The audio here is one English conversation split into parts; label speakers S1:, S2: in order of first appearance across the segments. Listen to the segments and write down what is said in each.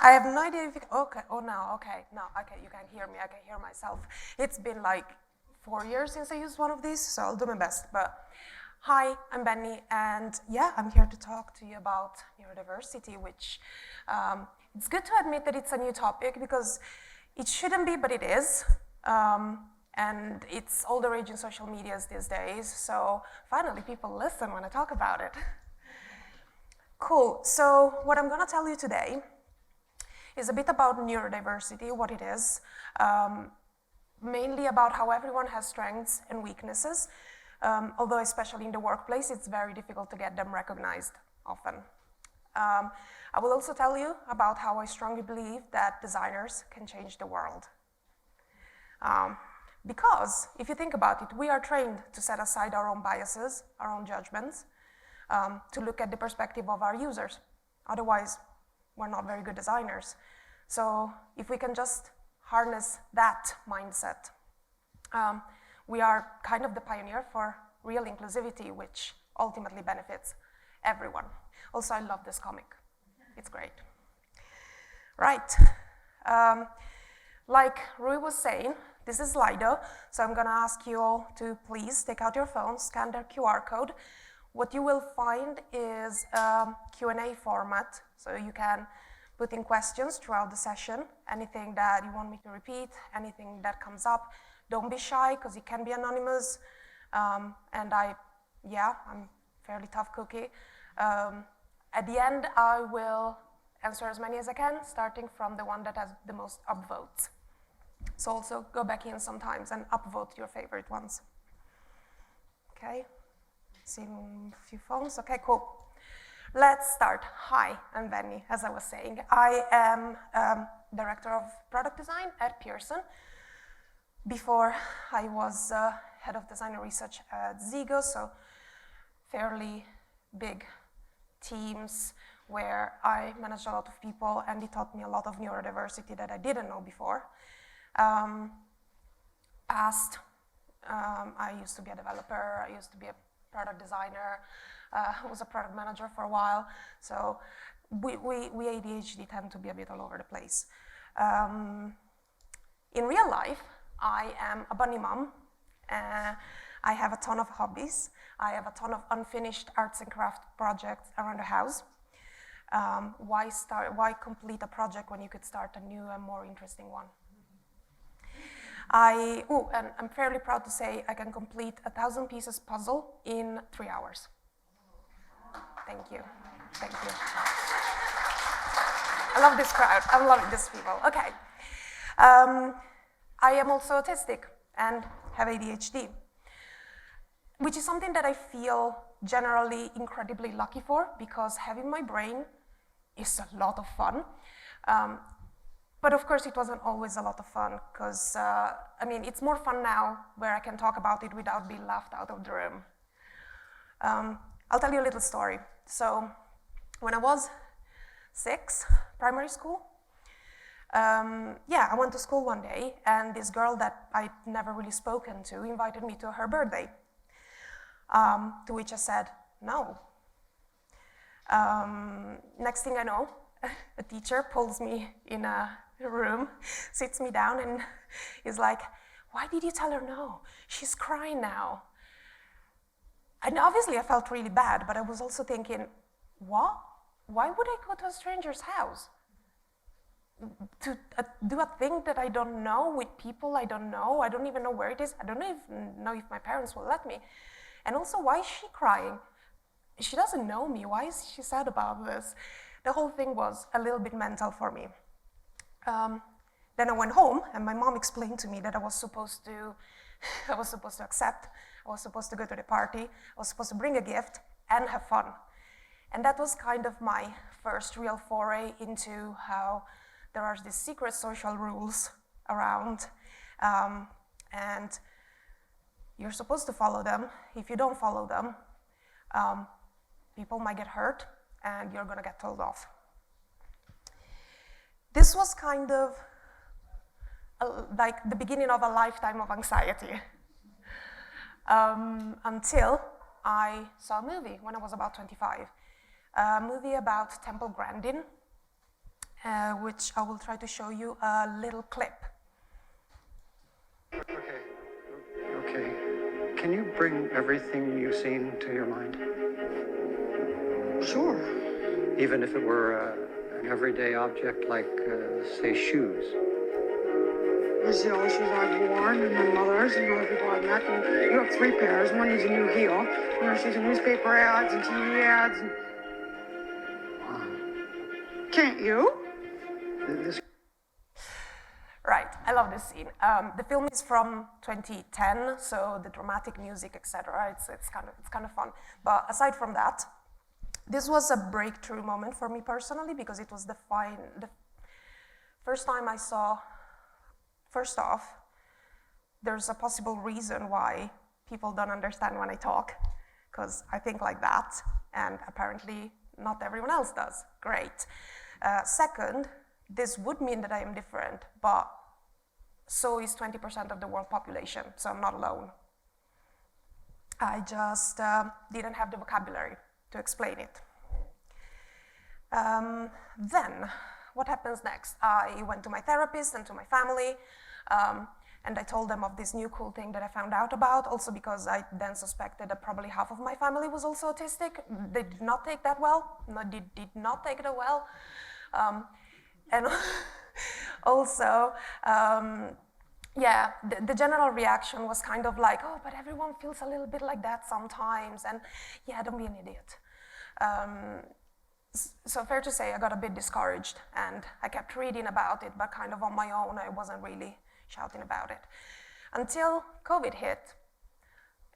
S1: I have no idea if you, okay, oh no, okay, you can hear me, I can hear myself. It's been like 4 years since I used one of these, so I'll do my best. But hi, I'm Benny, and yeah, I'm here to talk to you about neurodiversity, which it's good to admit that it's a new topic because it shouldn't be, but it is. And it's all the rage in social medias these days, so finally people listen when I talk about it. Cool, so what I'm gonna tell you today is a bit about neurodiversity, what it is, mainly about how everyone has strengths and weaknesses, although especially in the workplace, it's very difficult to get them recognized often. I will also tell you about how I strongly believe that designers can change the world. Because if you think about it, we are trained to set aside our own biases, our own judgments, to look at the perspective of our users. Otherwise, we're not very good designers. So if we can just harness that mindset, we are kind of the pioneer for real inclusivity, which ultimately benefits everyone. Also, I love this comic. It's great. Right. Like Rui was saying, this is Slido, so I'm gonna ask you all to please take out your phones, scan their QR code. What you will find is a Q&A format, so you can put in questions throughout the session, anything that you want me to repeat, anything that comes up. Don't be shy, because it can be anonymous, and I'm fairly tough cookie. At the end, I will answer as many as I can, starting from the one that has the most upvotes. So also go back in sometimes and upvote your favorite ones. Okay, seeing a few phones, okay, cool. Let's start. Hi, I'm Benny, as I was saying. I am Director of Product Design at Pearson. Before, I was Head of Design and Research at Zigo, so fairly big teams where I managed a lot of people, and it taught me a lot of neurodiversity that I didn't know before. I used to be a developer, I used to be a product designer, I was a product manager for a while, so we ADHD tend to be a bit all over the place. In real life, I am a bunny mom. I have a ton of hobbies. I have a ton of unfinished arts and craft projects around the house. Why complete a project when you could start a new and more interesting one? And I'm fairly proud to say I can complete a 1,000 pieces puzzle in 3 hours. Thank you. Thank you. I love this crowd. I'm loving these people. Okay. I am also autistic and have ADHD, which is something that I feel generally incredibly lucky for, because having my brain is a lot of fun. But of course, it wasn't always a lot of fun, because, it's more fun now where I can talk about it without being laughed out of the room. I'll tell you a little story. So, when I was 6, primary school, I went to school one day, and this girl that I'd never really spoken to invited me to her birthday, to which I said, no. Next thing I know, a teacher pulls me in a room, sits me down, and is like, why did you tell her no? She's crying now. And obviously I felt really bad, but I was also thinking, what? Why would I go to a stranger's house? To do a thing that I don't know with people I don't know. I don't even know where it is. I don't even know if my parents will let me. And also, why is she crying? She doesn't know me. Why is she sad about this? The whole thing was a little bit mental for me. Then I went home, and my mom explained to me that I was supposed to accept, I was supposed to go to the party, I was supposed to bring a gift and have fun. And that was kind of my first real foray into how there are these secret social rules around, and you're supposed to follow them. If you don't follow them, people might get hurt, and you're gonna get told off. This was kind of like the beginning of a lifetime of anxiety, until I saw a movie when I was about 25, a movie about Temple Grandin, which I will try to show you a little clip.
S2: Okay. Can you bring everything you've seen to your mind?
S3: Sure.
S2: Even if it were an everyday object like, say, shoes?
S3: I see all the shoes I've worn and my mother's and other people I've met. And you have 3 pairs. One needs a new heel. One she's in newspaper ads and TV ads. And...
S2: Wow.
S3: Can't you?
S2: This
S1: Right, I love this scene. The film is from 2010, so the dramatic music, etc. It's kind of fun. But aside from that, this was a breakthrough moment for me personally because it was the first time I saw. First off, there's a possible reason why people don't understand when I talk, because I think like that, and apparently not everyone else does. Great. Second, this would mean that I am different, but so is 20% of the world population, so I'm not alone. I just didn't have the vocabulary to explain it. Then, what happens next? I went to my therapist and to my family, and I told them of this new cool thing that I found out about, also because I then suspected that probably half of my family was also autistic. They did not take that well. No, did not take it well. And also, yeah, the general reaction was kind of like, oh, but everyone feels a little bit like that sometimes, and yeah, don't be an idiot. So fair to say, I got a bit discouraged, and I kept reading about it, but kind of on my own, I wasn't really shouting about it. Until COVID hit,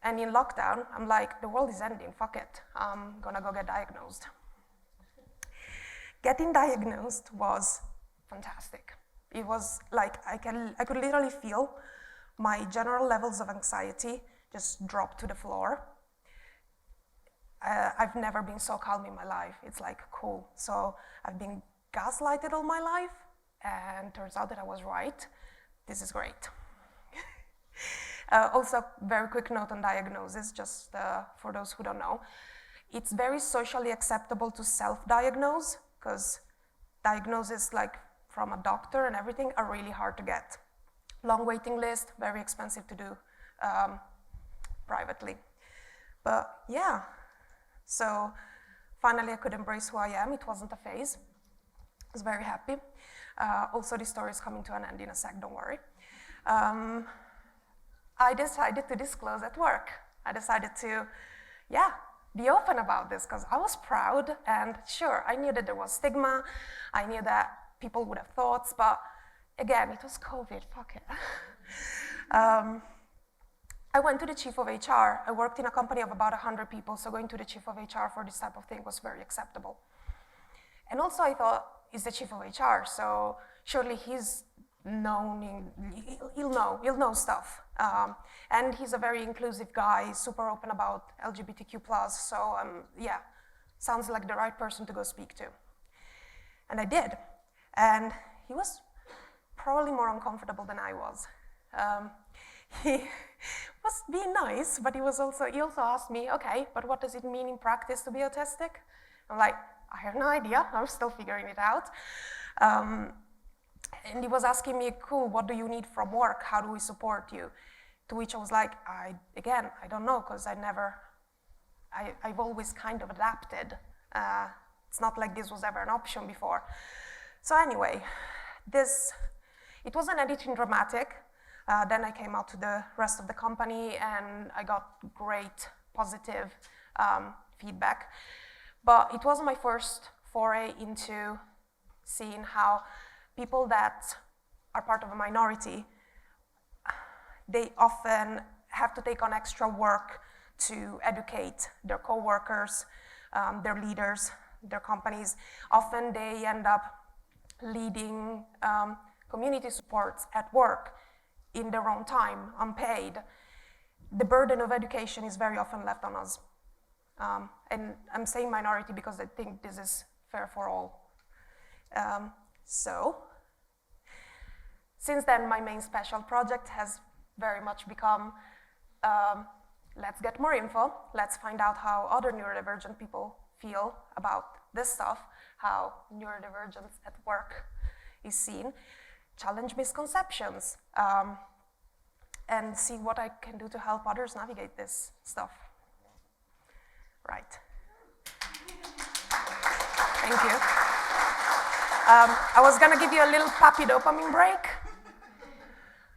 S1: and in lockdown, I'm like, the world is ending, fuck it, I'm gonna go get diagnosed. Getting diagnosed was fantastic. It was like, I could literally feel my general levels of anxiety just drop to the floor. I've never been so calm in my life. It's like, cool. So I've been gaslighted all my life, and turns out that I was right. This is great. Also, very quick note on diagnosis, just for those who don't know. It's very socially acceptable to self-diagnose, because diagnoses like from a doctor and everything are really hard to get. Long waiting list, very expensive to do privately. But yeah. So finally I could embrace who I am. It wasn't a phase. I was very happy. Also, the story is coming to an end in a sec, don't worry. I decided to disclose at work. I decided to, yeah, be open about this because I was proud, and sure, I knew that there was stigma. I knew that people would have thoughts, but again, it was COVID, fuck it. I went to the chief of HR. I worked in a company of about 100 people, so going to the chief of HR for this type of thing was very acceptable. And also I thought, he's the chief of HR, so surely he's known, he'll know stuff. And he's a very inclusive guy, super open about LGBTQ+, so yeah, sounds like the right person to go speak to. And I did. And he was probably more uncomfortable than I was. He was being nice, but he also asked me, okay, but what does it mean in practice to be autistic? I'm like, I have no idea, I'm still figuring it out. And he was asking me, cool, what do you need from work? How do we support you? To which I was like, I don't know, because I've always kind of adapted. It's not like this was ever an option before. So anyway, it wasn't anything dramatic. Then I came out to the rest of the company and I got great positive feedback. But it was my first foray into seeing how people that are part of a minority, they often have to take on extra work to educate their coworkers, their leaders, their companies. Often they end up leading community supports at work in their own time, unpaid. The burden of education is very often left on us. And I'm saying minority because I think this is fair for all. So, since then, my main special project has very much become, let's get more info, let's find out how other neurodivergent people feel about this stuff, how neurodivergence at work is seen, challenge misconceptions, and see what I can do to help others navigate this stuff. Right. Thank you. I was gonna give you a little puppy dopamine break.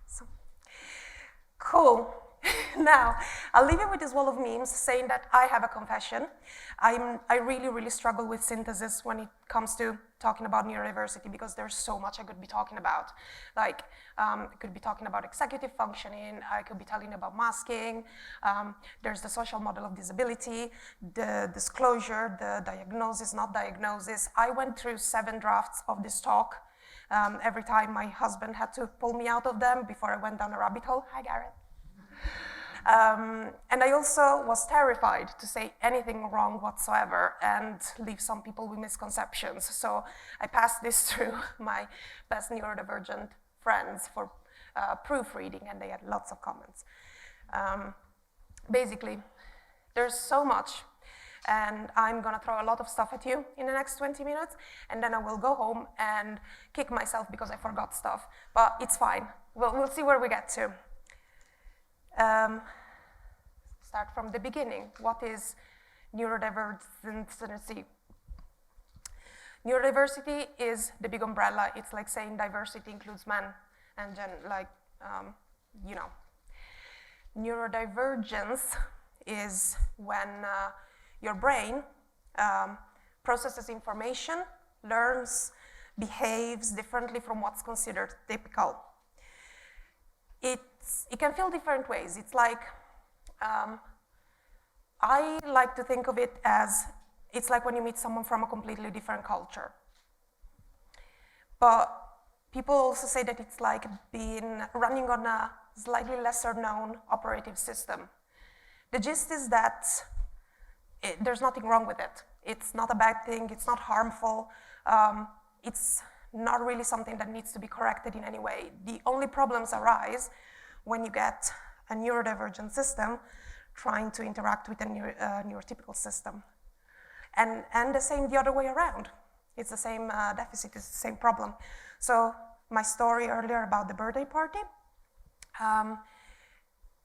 S1: So, cool. Now, I'll leave you with this wall of memes saying that I have a confession. I really, really struggle with synthesis when it comes to talking about neurodiversity because there's so much I could be talking about. Like, I could be talking about executive functioning, I could be telling about masking, there's the social model of disability, the disclosure, the diagnosis, not diagnosis. I went through 7 drafts of this talk. Every time my husband had to pull me out of them before I went down a rabbit hole. Hi, Garrett. And I also was terrified to say anything wrong whatsoever and leave some people with misconceptions. So I passed this through my best neurodivergent friends for proofreading, and they had lots of comments. Basically, there's so much, and I'm gonna throw a lot of stuff at you in the next 20 minutes, and then I will go home and kick myself because I forgot stuff. But it's fine. We'll see where we get to. Start from the beginning. What is neurodiversity? Neurodiversity is the big umbrella. It's like saying diversity includes men and you know. Neurodivergence is when your brain processes information, learns, behaves differently from what's considered typical. It can feel different ways. It's like, I like to think of it as, it's like when you meet someone from a completely different culture. But people also say that it's like running on a slightly lesser known operative system. The gist is that there's nothing wrong with it. It's not a bad thing, it's not harmful, it's not really something that needs to be corrected in any way. The only problems arise when you get a neurodivergent system trying to interact with a neurotypical system. And the same the other way around. It's the same deficit, it's the same problem. So my story earlier about the birthday party,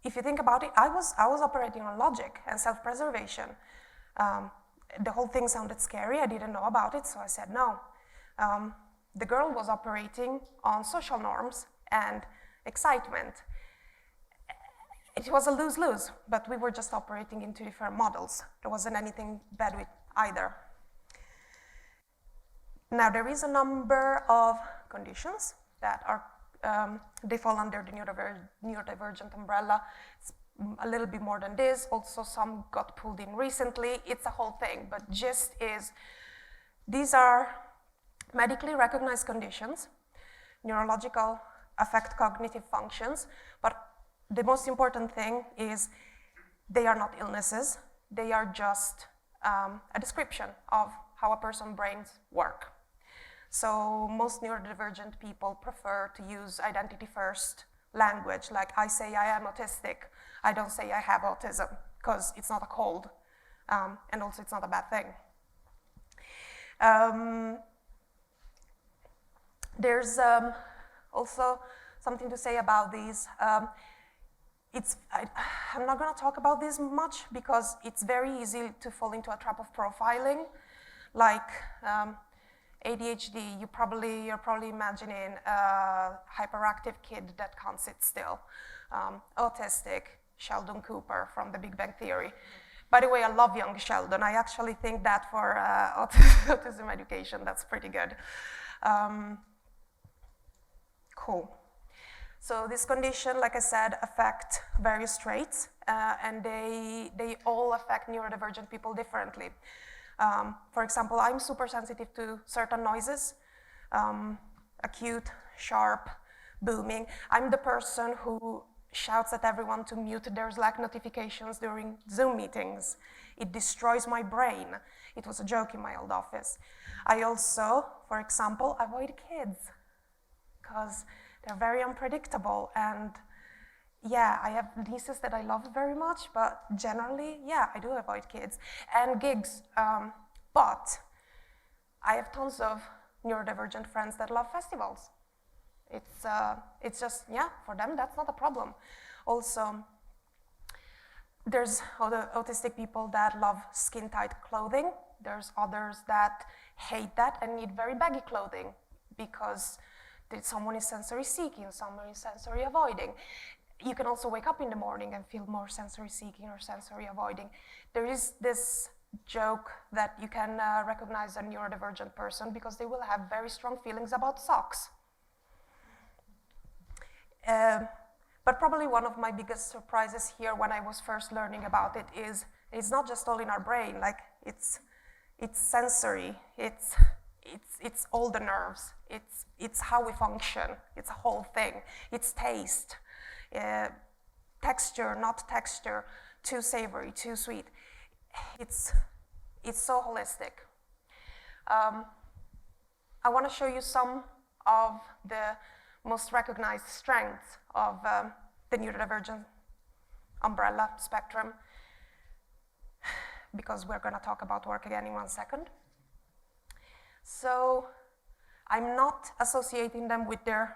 S1: if you think about it, I was operating on logic and self-preservation. The whole thing sounded scary, I didn't know about it, so I said no. The girl was operating on social norms and excitement. It was a lose-lose, but we were just operating in 2 different models. There wasn't anything bad with either. Now, there is a number of conditions that are, they fall under the neurodivergent umbrella. It's a little bit more than this. Also, some got pulled in recently. It's a whole thing, but gist is, these are medically recognized conditions. Neurological affect cognitive functions, but the most important thing is they are not illnesses. They are just a description of how a person's brains work. So most neurodivergent people prefer to use identity-first language, like I say I am autistic. I don't say I have autism, because it's not a cold, and also it's not a bad thing. There's also something to say about these. I'm not going to talk about this much because it's very easy to fall into a trap of profiling. Like ADHD, you're probably imagining a hyperactive kid that can't sit still. Autistic, Sheldon Cooper from The Big Bang Theory. By the way, I love young Sheldon. I actually think that for autism education, that's pretty good. Cool. So this condition, like I said, affect various traits, and they all affect neurodivergent people differently. For example, I'm super sensitive to certain noises, acute, sharp, booming. I'm the person who shouts at everyone to mute their Slack notifications during Zoom meetings. It destroys my brain. It was a joke in my old office. I also, for example, avoid kids because they're very unpredictable, and yeah, I have nieces that I love very much, but generally, yeah, I do avoid kids. And gigs, But I have tons of neurodivergent friends that love festivals. It's just, yeah, for them, that's not a problem. Also, there's other autistic people that love skin-tight clothing. There's others that hate that and need very baggy clothing because someone is sensory seeking, someone is sensory avoiding. You can also wake up in the morning and feel more sensory seeking or sensory avoiding. There is this joke that you can recognize a neurodivergent person because they will have very strong feelings about socks. But probably one of my biggest surprises here when I was first learning about it is it's not just all in our brain, like it's sensory, it's all the nerves, it's how we function, it's a whole thing, it's taste, texture, not texture, too savory, too sweet. It's so holistic. I want to show you some of the most recognized strengths of the neurodivergent umbrella spectrum, because we're going to talk about work again in 1 second. So I'm not associating them with their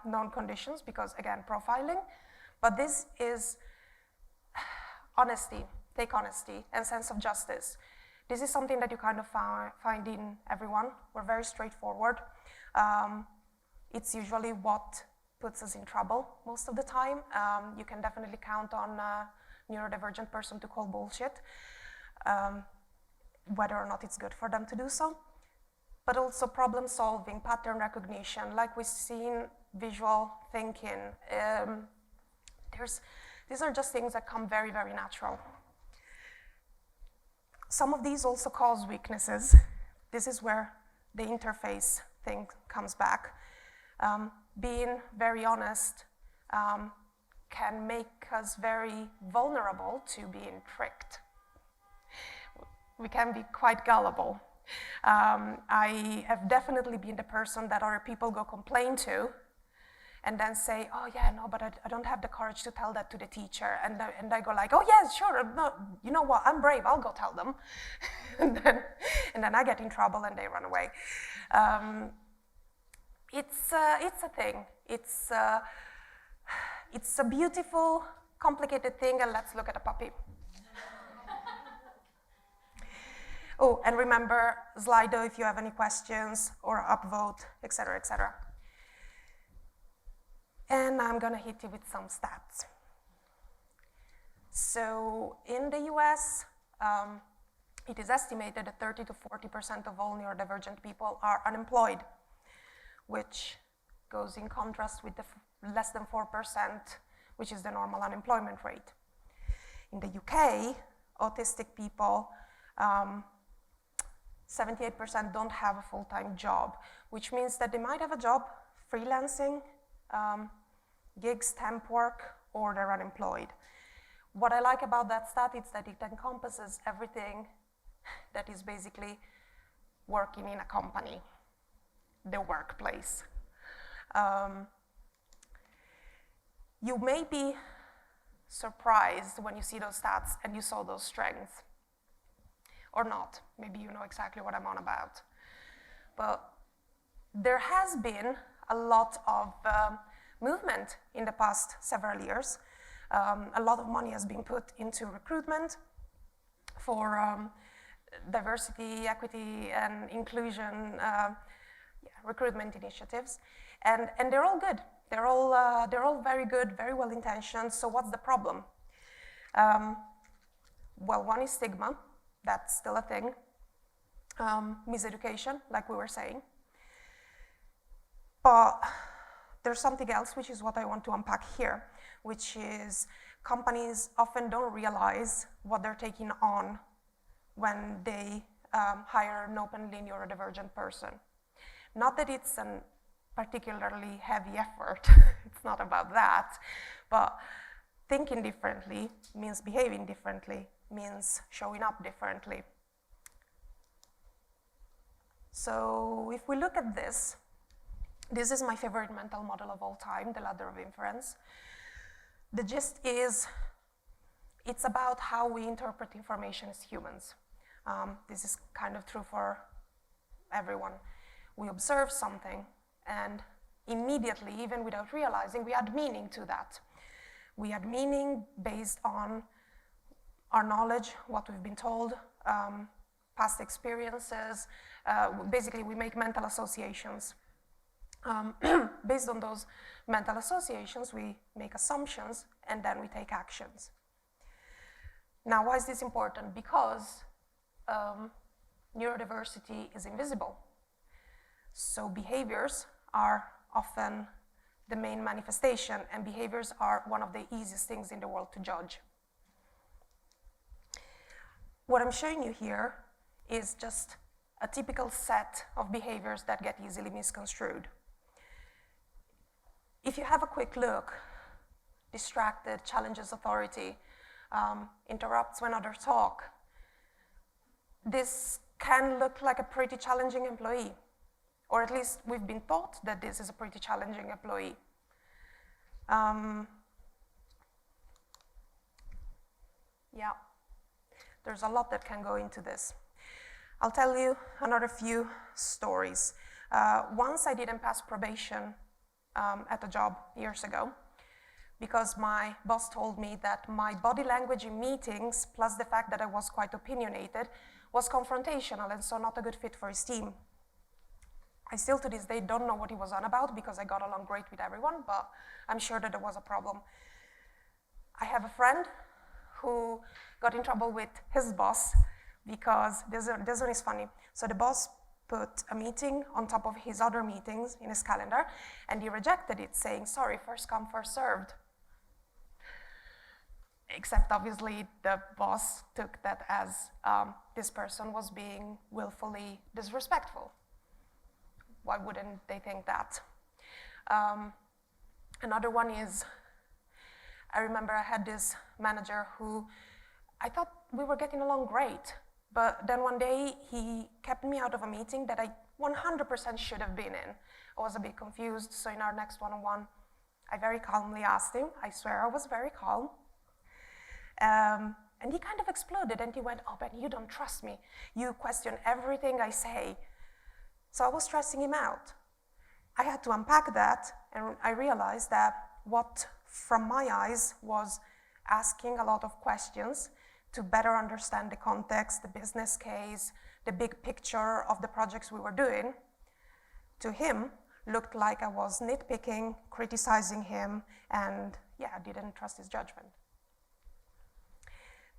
S1: known conditions because, again, profiling, but this is honesty, take honesty, and sense of justice. This is something that you kind of find in everyone. We're very straightforward. It's usually what puts us in trouble most of the time. You can definitely count on a neurodivergent person to call bullshit, whether or not it's good for them to do so. But also problem solving, pattern recognition, like we've seen, visual thinking. These are just things that come very, very natural. Some of these also cause weaknesses. This is where the interface thing comes back. Being very honest can make us very vulnerable to being tricked. We can be quite gullible. I have definitely been the person that other people go complain to and then say, oh yeah, no, but I don't have the courage to tell that to the teacher. And I go like, oh yeah, sure, no, you know what, I'm brave, I'll go tell them. and then I get in trouble and they run away. It's a thing. It's a beautiful, complicated thing, and let's look at a puppy. Oh, and remember, Slido if you have any questions, or upvote, etc., etc. And I'm gonna hit you with some stats. So in the US, it is estimated that 30 to 40% of all neurodivergent people are unemployed, which goes in contrast with the less than 4%, which is the normal unemployment rate. In the UK, autistic people, 78% don't have a full-time job, which means that they might have a job freelancing, gigs, temp work, or they're unemployed. What I like about that stat is that it encompasses everything that is basically working in a company, the workplace. You may be surprised when you see those stats and you saw those strengths, or not. Maybe you know exactly what I'm on about. But there has been a lot of movement in the past several years. A lot of money has been put into recruitment for diversity, equity, and inclusion recruitment initiatives, and they're all good. They're all very good, very well intentioned. So what's the problem? Well, one is stigma. That's still a thing. Miseducation, like we were saying. But there's something else, which is what I want to unpack here, which is companies often don't realize what they're taking on when they hire an openly neurodivergent person. Not that it's a particularly heavy effort, it's not about that, but thinking differently means behaving differently, means showing up differently. So if we look at this, this is my favorite mental model of all time, the ladder of inference. The gist is, it's about how we interpret information as humans. This is kind of true for everyone. We observe something and immediately, even without realizing, we add meaning to that. We add meaning based on our knowledge, what we've been told, past experiences. Basically, we make mental associations. Based on those mental associations, we make assumptions and then we take actions. Now, why is this important? Because neurodiversity is invisible. So behaviors are often the main manifestation, and behaviors are one of the easiest things in the world to judge. What I'm showing you here is just a typical set of behaviors that get easily misconstrued. If you have a quick look, distracted, challenges authority, interrupts when others talk, this can look like a pretty challenging employee. Or at least we've been taught that this is a pretty challenging employee. Yeah, there's a lot that can go into this. I'll tell you another few stories. Once I didn't pass probation at a job years ago because my boss told me that my body language in meetings, plus the fact that I was quite opinionated, was confrontational and so not a good fit for his team. I still to this day don't know what he was on about because I got along great with everyone, but I'm sure that there was a problem. I have a friend who got in trouble with his boss because this one is funny. So the boss put a meeting on top of his other meetings in his calendar and he rejected it saying, sorry, first come, first served. Except obviously the boss took that as this person was being willfully disrespectful. Why wouldn't they think that? Another one is, I remember I had this manager who I thought we were getting along great, but then one day he kept me out of a meeting that I 100% should have been in. I was a bit confused, so in our next one-on-one, I very calmly asked him, I swear I was very calm, and he kind of exploded and he went, oh, Benny, you don't trust me. You question everything I say. So I was stressing him out. I had to unpack that, and I realized that what, from my eyes, was asking a lot of questions to better understand the context, the business case, the big picture of the projects we were doing, to him, looked like I was nitpicking, criticizing him, and yeah, I didn't trust his judgment.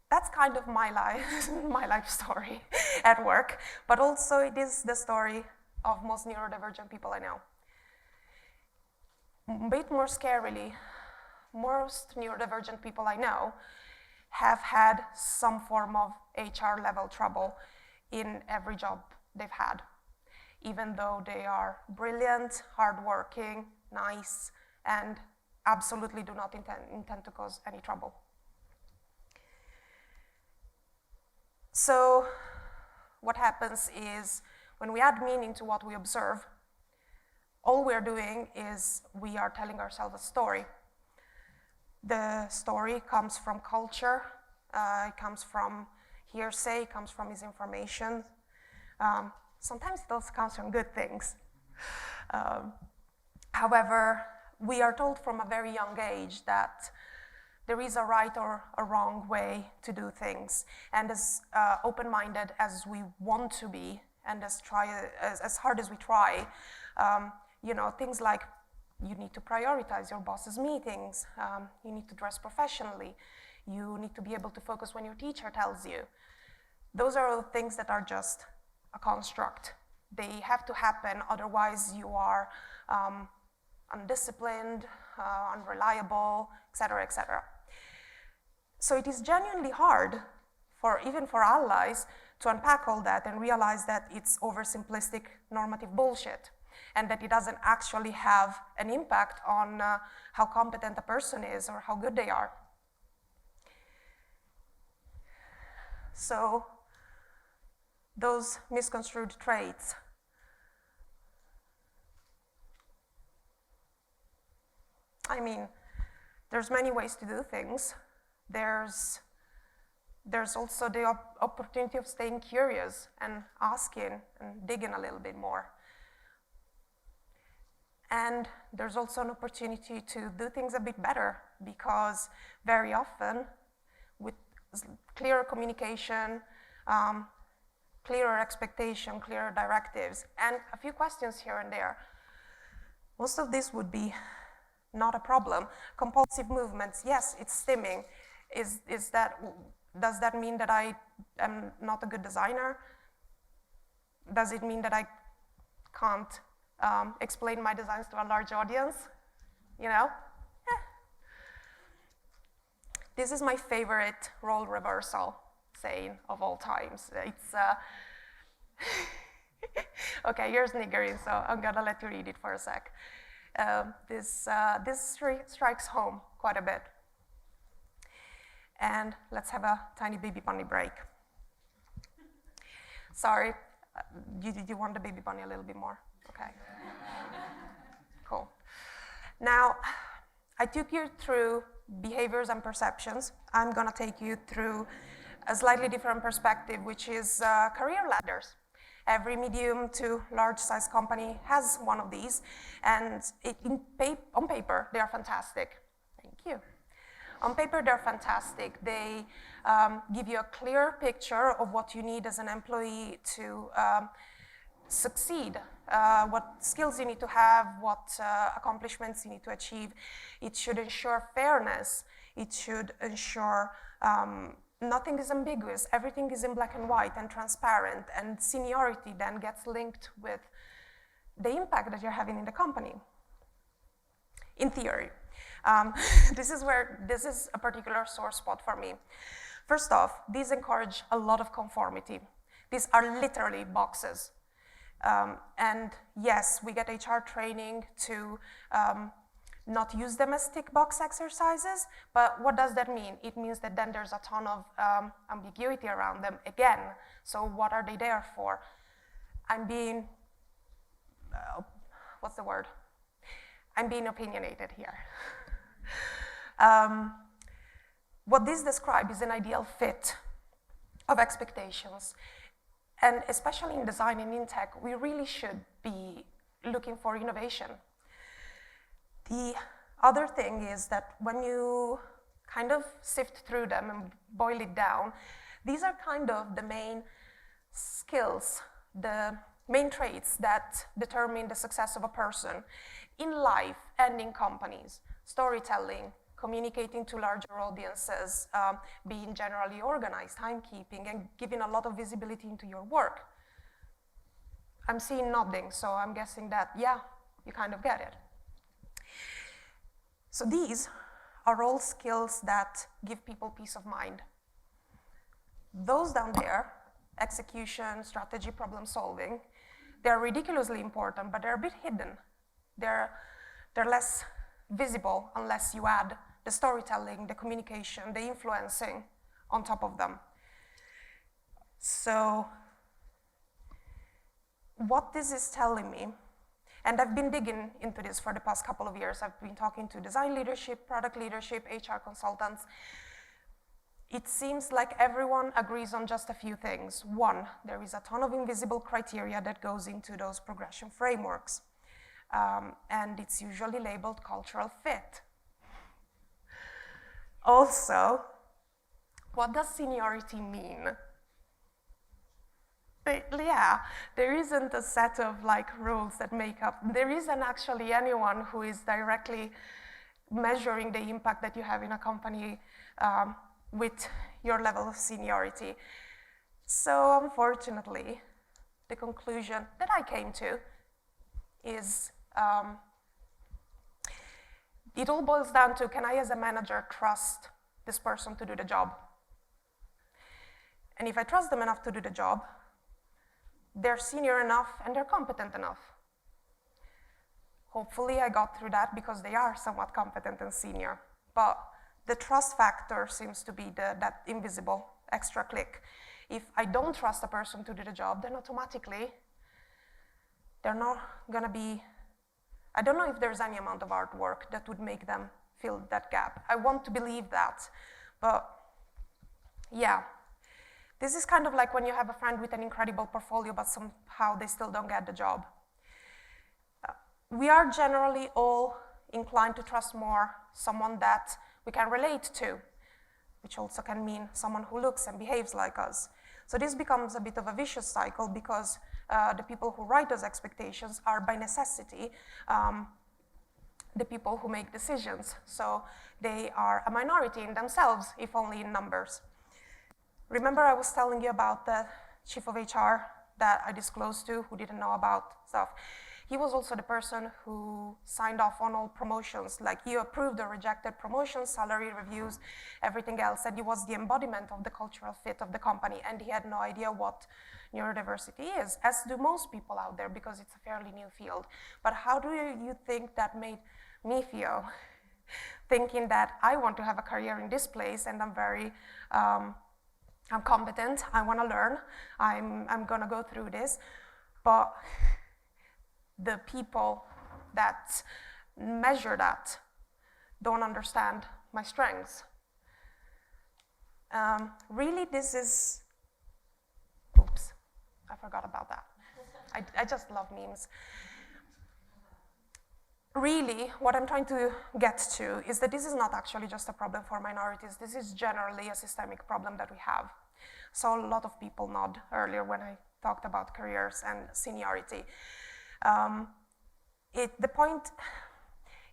S1: That's kind of my life story at work, but also it is the story of most neurodivergent people I know. A bit more scarily, most neurodivergent people I know have had some form of HR level trouble in every job they've had, even though they are brilliant, hardworking, nice, and absolutely do not intend to cause any trouble. So what happens is when we add meaning to what we observe, all we're doing is we are telling ourselves a story. The story comes from culture, it comes from hearsay, it comes from misinformation. Sometimes it also comes from good things. However, we are told from a very young age that there is a right or a wrong way to do things. And as open-minded as we want to be, and as hard as we try, you know, things like you need to prioritize your boss's meetings, you need to dress professionally, you need to be able to focus when your teacher tells you. Those are all things that are just a construct. They have to happen, otherwise you are undisciplined, unreliable, etc., etc. So it is genuinely hard, even for allies, to unpack all that and realize that it's oversimplistic normative bullshit, and that it doesn't actually have an impact on how competent a person is or how good they are. So those misconstrued traits. I mean, there's many ways to do things. There's there's also the opportunity of staying curious and asking and digging a little bit more. And there's also an opportunity to do things a bit better, because very often with clearer communication, clearer expectation, clearer directives, and a few questions here and there, most of this would be not a problem. Compulsive movements, yes, it's stimming. Does that mean that I am not a good designer? Does it mean that I can't explain my designs to a large audience? You know? This is my favorite role reversal saying of all times. It's, okay, you're sniggering, so I'm gonna let you read it for a sec. This strikes home quite a bit. And let's have a tiny baby bunny break. Sorry, you want the baby bunny a little bit more? Okay. Cool. Now, I took you through behaviors and perceptions. I'm gonna take you through a slightly different perspective, which is career ladders. Every medium to large size company has one of these, and on paper, they are fantastic. Thank you. On paper, they're fantastic. They give you a clear picture of what you need as an employee to succeed, what skills you need to have, what accomplishments you need to achieve. It should ensure fairness. It should ensure nothing is ambiguous. Everything is in black and white and transparent, and seniority then gets linked with the impact that you're having in the company. In theory. This is a particular sore spot for me. First off, these encourage a lot of conformity. These are literally boxes. And yes, we get HR training to not use them as tick box exercises, but what does that mean? It means that then there's a ton of ambiguity around them again. So what are they there for? I'm being, what's the word? I'm being opinionated here. What this describes is an ideal fit of expectations. And especially in design and in tech, we really should be looking for innovation. The other thing is that when you kind of sift through them and boil it down, these are kind of the main skills, the main traits that determine the success of a person in life and in companies. Storytelling, communicating to larger audiences, being generally organized, timekeeping, and giving a lot of visibility into your work. I'm seeing nodding, so I'm guessing that, yeah, you kind of get it. So these are all skills that give people peace of mind. Those down there, execution, strategy, problem solving, they're ridiculously important, but they're a bit hidden. They're less visible unless you add the storytelling, the communication, the influencing on top of them. So what this is telling me, and I've been digging into this for the past couple of years. I've been talking to design leadership, product leadership, HR consultants. It seems like everyone agrees on just a few things. One, there is a ton of invisible criteria that goes into those progression frameworks. And it's usually labeled cultural fit. Also, what does seniority mean? Yeah, there isn't a set of rules that make up. There isn't actually anyone who is directly measuring the impact that you have in a company with your level of seniority. So unfortunately, the conclusion that I came to is it all boils down to, can I as a manager trust this person to do the job? And if I trust them enough to do the job, they're senior enough and they're competent enough. Hopefully I got through that because they are somewhat competent and senior. But the trust factor seems to be that invisible extra click. If I don't trust a person to do the job, then automatically they're not gonna be, I don't know if there's any amount of artwork that would make them fill that gap. I want to believe that, but Yeah. This is kind of like when you have a friend with an incredible portfolio, but somehow they still don't get the job. We are generally all inclined to trust more someone that we can relate to, which also can mean someone who looks and behaves like us. So this becomes a bit of a vicious cycle because the people who write those expectations are by necessity the people who make decisions. So they are a minority in themselves, if only in numbers. Remember I was telling you about the chief of HR that I disclosed to who didn't know about stuff. He was also the person who signed off on all promotions, like he approved or rejected promotions, salary reviews, everything else, and he was the embodiment of the cultural fit of the company, and he had no idea what neurodiversity is, as do most people out there, because it's a fairly new field. But how do you think that made me feel? Thinking that I want to have a career in this place, and I'm very, I'm competent, I want to learn, I'm going to go through this, but the people that measure that don't understand my strengths. Really, this is, oops, I forgot about that. I just love memes. Really, what I'm trying to get to is that this is not actually just a problem for minorities. This is generally a systemic problem that we have. So a lot of people nod earlier when I talked about careers and seniority. The point,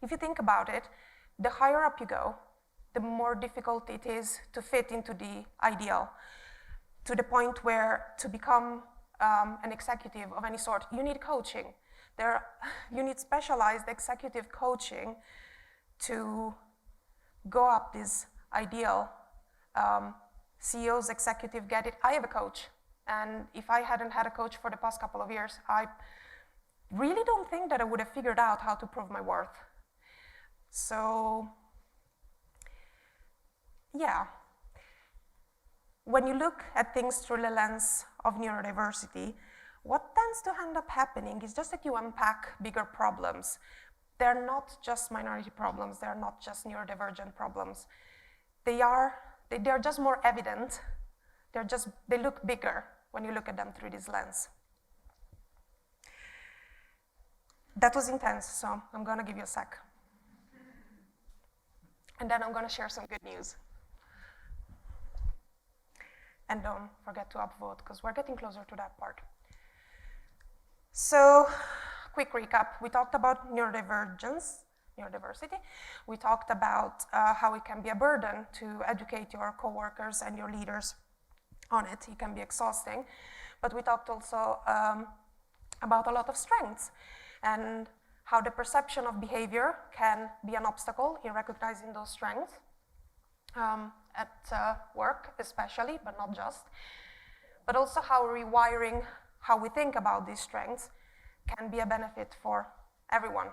S1: if you think about it, the higher up you go, the more difficult it is to fit into the ideal, to the point where to become an executive of any sort, you need coaching. You need specialized executive coaching to go up this ideal. CEOs, executive get it. I have a coach, and if I hadn't had a coach for the past couple of years, I really don't think that I would have figured out how to prove my worth. So, yeah. When you look at things through the lens of neurodiversity, what tends to end up happening is just that you unpack bigger problems. They're not just minority problems, they're not just neurodivergent problems. They're just more evident, they look bigger when you look at them through this lens. That was intense, so I'm gonna give you a sec. And then I'm gonna share some good news. And don't forget to upvote, because we're getting closer to that part. So, quick recap. We talked about neurodivergence, neurodiversity. We talked about how it can be a burden to educate your coworkers and your leaders on it. It can be exhausting. But we talked also about a lot of strengths and how the perception of behavior can be an obstacle in recognizing those strengths at work especially, but not just. But also how rewiring how we think about these strengths can be a benefit for everyone.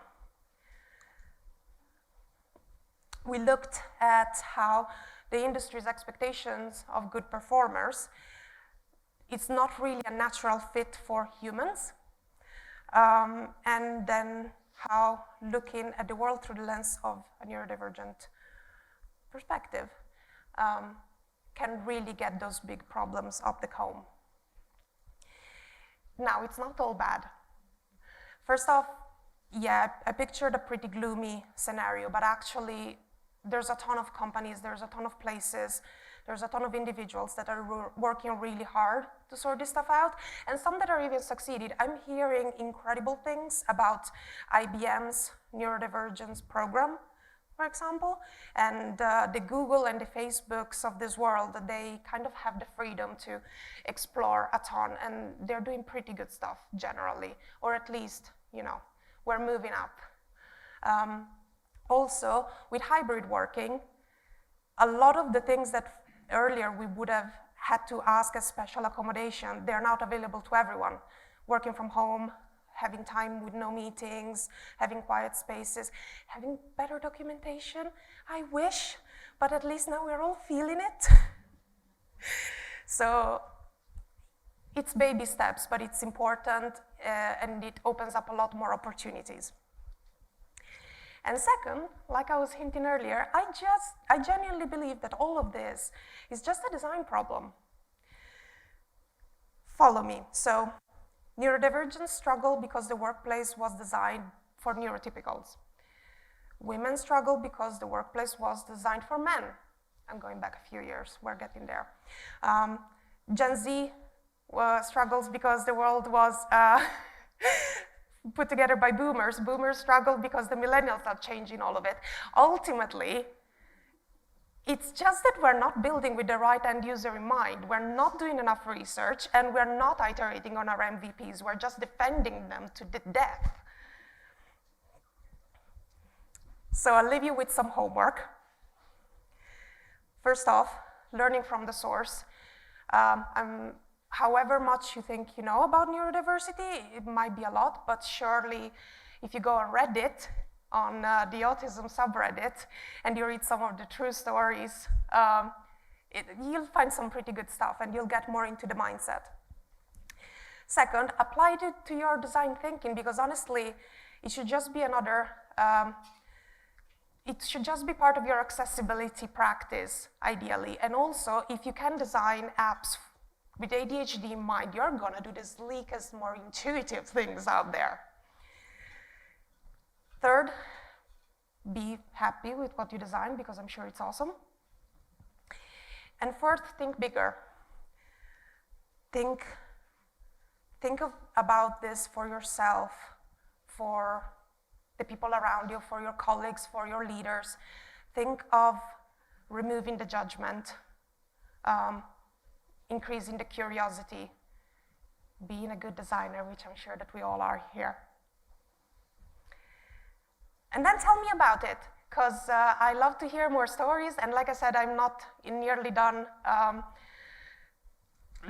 S1: We looked at how the industry's expectations of good performers, it's not really a natural fit for humans. And then how looking at the world through the lens of a neurodivergent perspective can really get those big problems up the comb. Now, it's not all bad. First off, yeah, I pictured a pretty gloomy scenario, but actually there's a ton of companies, there's a ton of places, there's a ton of individuals that are working really hard to sort this stuff out, and some that are even succeeded. I'm hearing incredible things about IBM's neurodivergence program, for example, and the Google and the Facebooks of this world, they kind of have the freedom to explore a ton, and they're doing pretty good stuff generally, or at least, you know, we're moving up. Also, with hybrid working, a lot of the things that earlier we would have had to ask as special accommodation, they're not available to everyone. Working from home, having time with no meetings, having quiet spaces, having better documentation, I wish, but at least now we're all feeling it. So it's baby steps, but it's important and it opens up a lot more opportunities. And second, like I was hinting earlier, I genuinely believe that all of this is just a design problem. Follow me. So, neurodivergents struggle because the workplace was designed for neurotypicals. Women struggle because the workplace was designed for men. I'm going back a few years, we're getting there. Gen Z struggles because the world was put together by boomers. Boomers struggle because the millennials are changing all of it. Ultimately, it's just that we're not building with the right end user in mind. We're not doing enough research, and we're not iterating on our MVPs. We're just defending them to the death. So I'll leave you with some homework. First off, learning from the source. However much you think you know about neurodiversity, it might be a lot, but surely if you go on Reddit, on the autism subreddit, and you read some of the true stories, you'll find some pretty good stuff, and you'll get more into the mindset. Second, apply it to your design thinking, because honestly, it should just be another, it should just be part of your accessibility practice, ideally. And also, if you can design apps with ADHD in mind, you're gonna do the sleekest, more intuitive things out there. Third, be happy with what you design, because I'm sure it's awesome. And fourth, think bigger. Think about this for yourself, for the people around you, for your colleagues, for your leaders. Think of removing the judgment, increasing the curiosity, being a good designer, which I'm sure that we all are here. And then tell me about it, because I love to hear more stories, and like I said, I'm not nearly done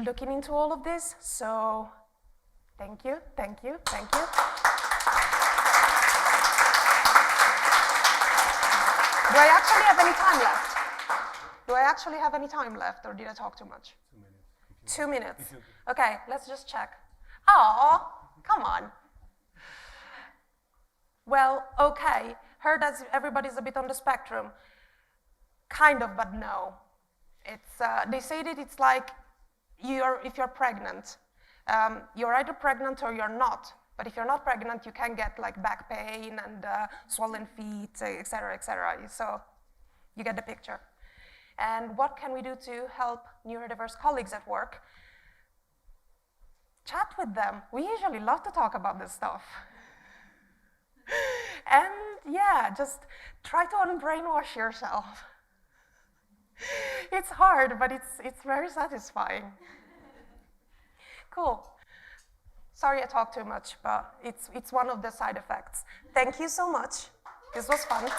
S1: looking into all of this, so thank you, thank you, thank you. Do I actually have any time left? Do I actually have any time left, or did I talk too much? 2 minutes. 2 minutes. Okay, let's just check. Oh, come on. Well, okay, heard that everybody's a bit on the spectrum. Kind of, but no. It's, they say that it's like if you're pregnant. You're either pregnant or you're not. But if you're not pregnant, you can get like back pain and swollen feet, et cetera, so you get the picture. And what can we do to help neurodiverse colleagues at work? Chat with them. We usually love to talk about this stuff. And yeah, just try to unbrainwash yourself. It's hard, but it's very satisfying. Cool. Sorry I talked too much, but it's one of the side effects. Thank you so much. This was fun.